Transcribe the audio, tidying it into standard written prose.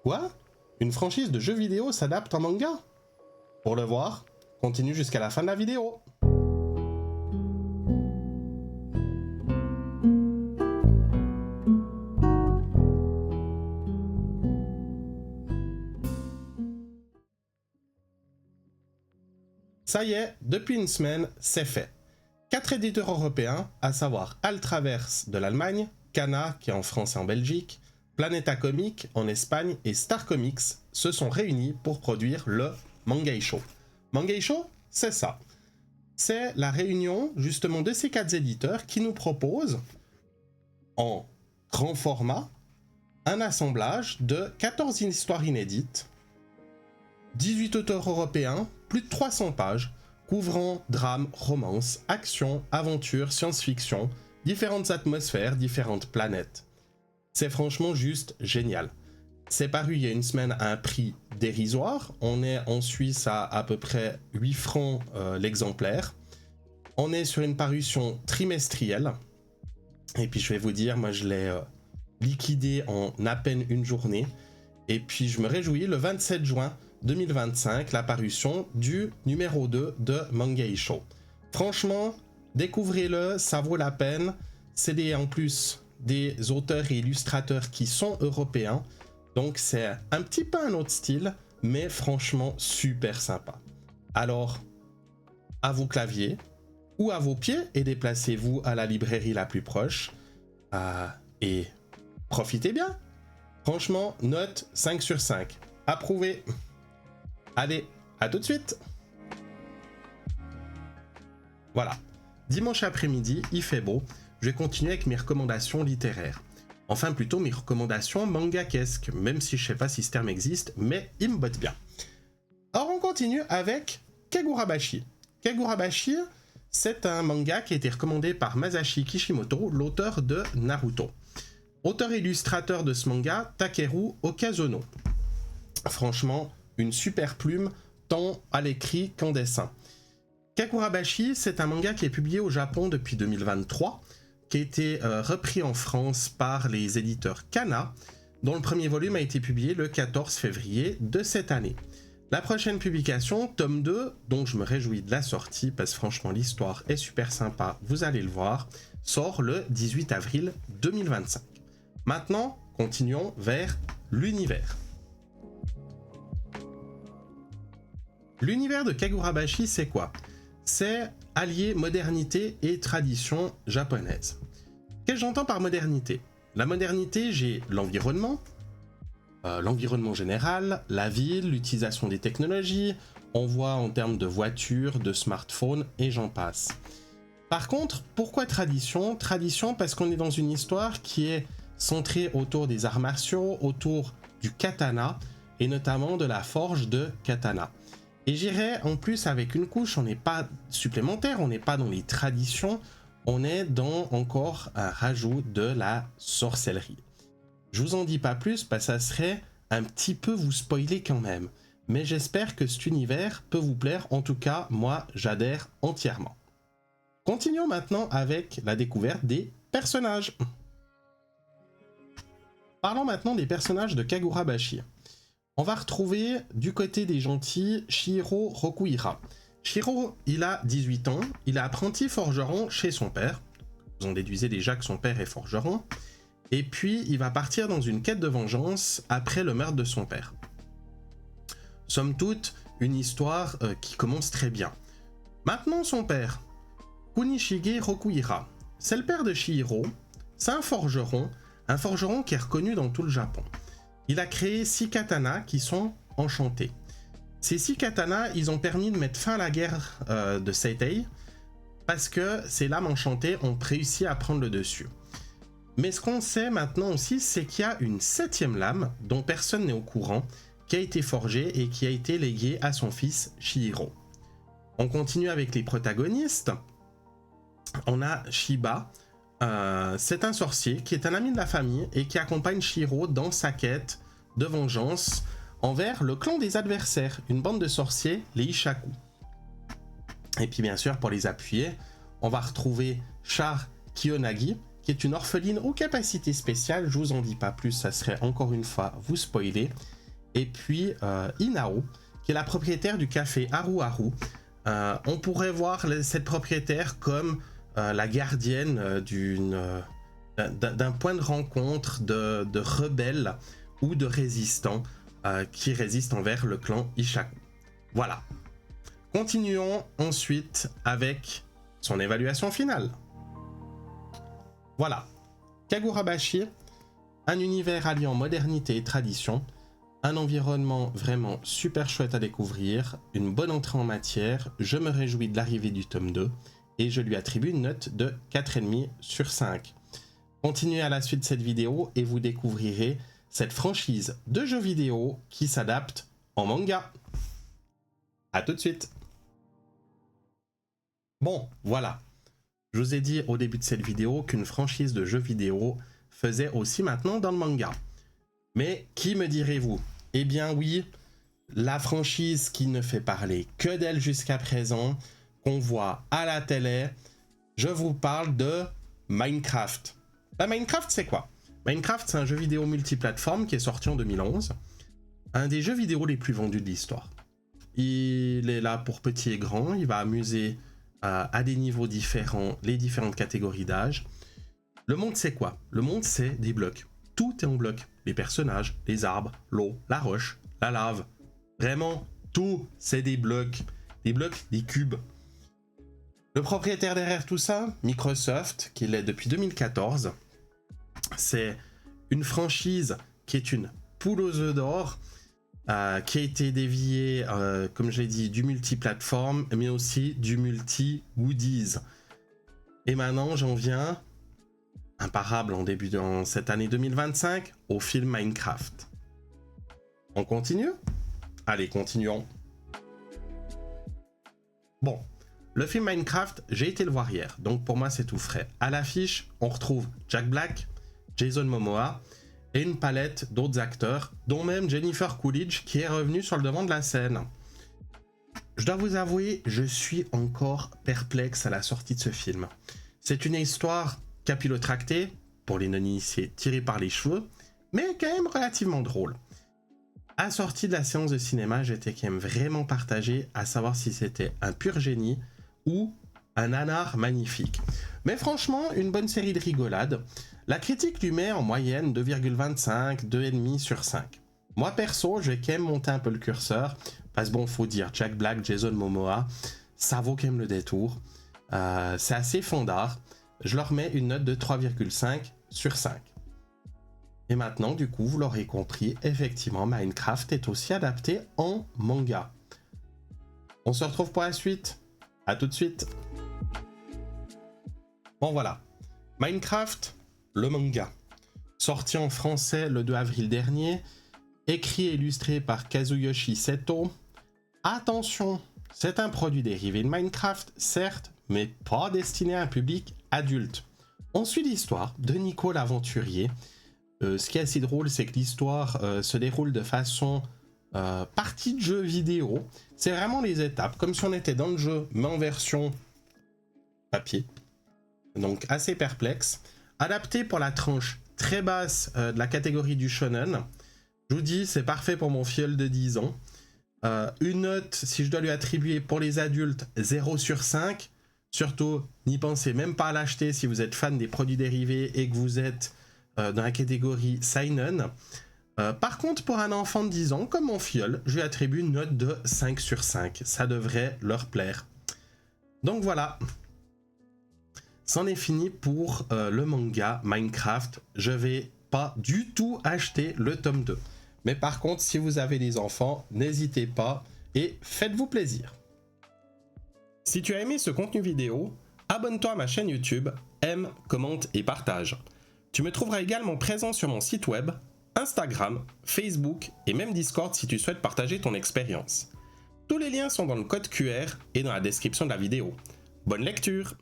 Quoi? Une franchise de jeux vidéo s'adapte en manga? Pour le voir, continue jusqu'à la fin de la vidéo. Ça y est, depuis une semaine, c'est fait. 4 éditeurs européens, à savoir Altraverse de l'Allemagne, Kana qui est en France et en Belgique, Planeta Comics en Espagne et Star Comics se sont réunis pour produire le Mangeisho. Mangeisho, c'est ça. C'est la réunion justement de ces 4 éditeurs qui nous proposent, en grand format, un assemblage de 14 histoires inédites, 18 auteurs européens, plus de 300 pages, couvrant drame, romance, action, aventure, science-fiction, différentes atmosphères, différentes planètes. C'est franchement juste génial. C'est paru il y a une semaine à un prix dérisoire. On est en Suisse à peu près 8 francs l'exemplaire. On est sur une parution trimestrielle. Et puis je vais vous dire, moi je l'ai liquidé en à peine une journée. Et puis je me réjouis, le 27 juin 2025, la parution du numéro 2 de Mangeisho. Franchement, découvrez-le, ça vaut la peine. C'est en plus des auteurs et illustrateurs qui sont européens. Donc c'est un petit peu un autre style, mais franchement super sympa. Alors, à vos claviers ou à vos pieds et déplacez-vous à la librairie la plus proche. Et profitez bien. Franchement, note 5 sur 5. Approuvé. Allez, à tout de suite. Voilà. Dimanche après-midi, il fait beau. Je vais continuer avec mes recommandations littéraires. Enfin, plutôt mes recommandations mangakesques, même si je sais pas si ce terme existe, mais il me botte bien. Alors, on continue avec Kagurabashi. Kagurabashi, c'est un manga qui a été recommandé par Masashi Kishimoto, l'auteur de Naruto. Auteur-illustrateur de ce manga, Takeru Okazono. Franchement, une super plume, tant à l'écrit qu'en dessin. Kagurabashi, c'est un manga qui est publié au Japon depuis 2023, qui a été repris en France par les éditeurs Kana, dont le premier volume a été publié le 14 février de cette année. La prochaine publication, tome 2, dont je me réjouis de la sortie, parce que franchement l'histoire est super sympa, vous allez le voir, sort le 18 avril 2025. Maintenant, continuons vers l'univers. L'univers de Kagurabashi, c'est quoi? C'est allier modernité et tradition japonaise. Qu'est-ce que j'entends par modernité? La modernité, j'ai l'environnement général, la ville, l'utilisation des technologies, on voit en termes de voitures, de smartphones et j'en passe. Par contre, pourquoi tradition? Tradition parce qu'on est dans une histoire qui est centrée autour des arts martiaux, autour du katana et notamment de la forge de katana. Et j'irais en plus avec une couche, on n'est pas supplémentaire, on n'est pas dans les traditions, on est dans encore un rajout de la sorcellerie. Je vous en dis pas plus parce que ça serait un petit peu vous spoiler quand même. Mais j'espère que cet univers peut vous plaire, en tout cas moi j'adhère entièrement. Continuons maintenant avec la découverte des personnages. Parlons maintenant des personnages de Kagurabashi. On va retrouver du côté des gentils Shihiro Rokuhira. Shihiro, il a 18 ans, il est apprenti forgeron chez son père. Vous en déduisez déjà que son père est forgeron. Et puis, il va partir dans une quête de vengeance après le meurtre de son père. Somme toute, une histoire qui commence très bien. Maintenant, son père, Kunishige Rokuhira, c'est le père de Shihiro, c'est un forgeron qui est reconnu dans tout le Japon. Il a créé 6 katanas qui sont enchantés. Ces 6 katanas, ils ont permis de mettre fin à la guerre de Seitei, parce que ces lames enchantées ont réussi à prendre le dessus. Mais ce qu'on sait maintenant aussi, c'est qu'il y a une 7e lame, dont personne n'est au courant, qui a été forgée et qui a été léguée à son fils Shihiro. On continue avec les protagonistes. On a Shiba, c'est un sorcier qui est un ami de la famille et qui accompagne Shihiro dans sa quête de vengeance envers le clan des adversaires, une bande de sorciers, les Ishaku. Et puis bien sûr, pour les appuyer, on va retrouver Char Kiyonagi, qui est une orpheline aux capacités spéciales, je vous en dis pas plus, ça serait encore une fois vous spoiler. Et puis Inao, qui est la propriétaire du café Haru Haru. On pourrait voir cette propriétaire comme la gardienne d'un point de rencontre de rebelles ou de résistants qui résistent envers le clan Ishaku. Voilà. Continuons ensuite avec son évaluation finale. Voilà. Kagurabashi, un univers alliant modernité et tradition, un environnement vraiment super chouette à découvrir, une bonne entrée en matière, je me réjouis de l'arrivée du tome 2 et je lui attribue une note de 4,5 sur 5. Continuez à la suite de cette vidéo et vous découvrirez cette franchise de jeux vidéo qui s'adapte en manga. A tout de suite. Bon, voilà. Je vous ai dit au début de cette vidéo qu'une franchise de jeux vidéo faisait aussi maintenant dans le manga. Mais qui me direz-vous? Eh bien oui, la franchise qui ne fait parler que d'elle jusqu'à présent, qu'on voit à la télé, je vous parle de Minecraft. Minecraft, c'est quoi? Minecraft, c'est un jeu vidéo multiplateforme qui est sorti en 2011. Un des jeux vidéo les plus vendus de l'histoire. Il est là pour petits et grands, il va amuser à des niveaux différents, les différentes catégories d'âge. Le monde, c'est quoi? Le monde, c'est des blocs. Tout est en blocs. Les personnages, les arbres, l'eau, la roche, la lave. Vraiment, tout, c'est des blocs. Des blocs, des cubes. Le propriétaire derrière tout ça, Microsoft, qui l'est depuis 2014. C'est une franchise qui est une poule aux œufs d'or, qui a été déviée, comme je l'ai dit, du multiplateforme, mais aussi du multi-goodies. Et maintenant, j'en viens, imparable dans cette année 2025, au film Minecraft. On continue? Allez, continuons. Bon, le film Minecraft, j'ai été le voir hier, donc pour moi c'est tout frais. À l'affiche, on retrouve Jack Black, Jason Momoa, et une palette d'autres acteurs, dont même Jennifer Coolidge qui est revenue sur le devant de la scène. Je dois vous avouer, je suis encore perplexe à la sortie de ce film. C'est une histoire capillotractée, pour les non-initiés tirée par les cheveux, mais quand même relativement drôle. À la sortie de la séance de cinéma, j'étais quand même vraiment partagé à savoir si c'était un pur génie ou un nanar magnifique. Mais franchement, une bonne série de rigolades. La critique lui met en moyenne 2,25, 2,5 sur 5. Moi perso, je vais quand même monter un peu le curseur, parce que bon, faut dire, Jack Black, Jason Momoa, ça vaut quand même le détour. C'est assez fondard. Je leur mets une note de 3,5 sur 5. Et maintenant, du coup, vous l'aurez compris, effectivement, Minecraft est aussi adapté en manga. On se retrouve pour la suite. À tout de suite. Bon voilà, Minecraft, le manga, sorti en français le 2 avril dernier, écrit et illustré par Kazuyoshi Seto. Attention, c'est un produit dérivé de Minecraft, certes, mais pas destiné à un public adulte. On suit l'histoire de Nico l'aventurier. Ce qui est assez drôle, c'est que l'histoire se déroule de façon partie de jeu vidéo. C'est vraiment les étapes, comme si on était dans le jeu, mais en version papier. Donc assez perplexe. Adapté pour la tranche très basse de la catégorie du shonen. Je vous dis, c'est parfait pour mon filleul de 10 ans. Une note, si je dois lui attribuer pour les adultes, 0 sur 5. Surtout, n'y pensez même pas à l'acheter si vous êtes fan des produits dérivés et que vous êtes dans la catégorie seinen. Par contre, pour un enfant de 10 ans, comme mon filleul, je lui attribue une note de 5 sur 5. Ça devrait leur plaire. Donc voilà. C'en est fini pour le manga Minecraft. Je vais pas du tout acheter le tome 2. Mais par contre, si vous avez des enfants, n'hésitez pas et faites-vous plaisir. Si tu as aimé ce contenu vidéo, abonne-toi à ma chaîne YouTube, aime, commente et partage. Tu me trouveras également présent sur mon site web, Instagram, Facebook et même Discord si tu souhaites partager ton expérience. Tous les liens sont dans le code QR et dans la description de la vidéo. Bonne lecture!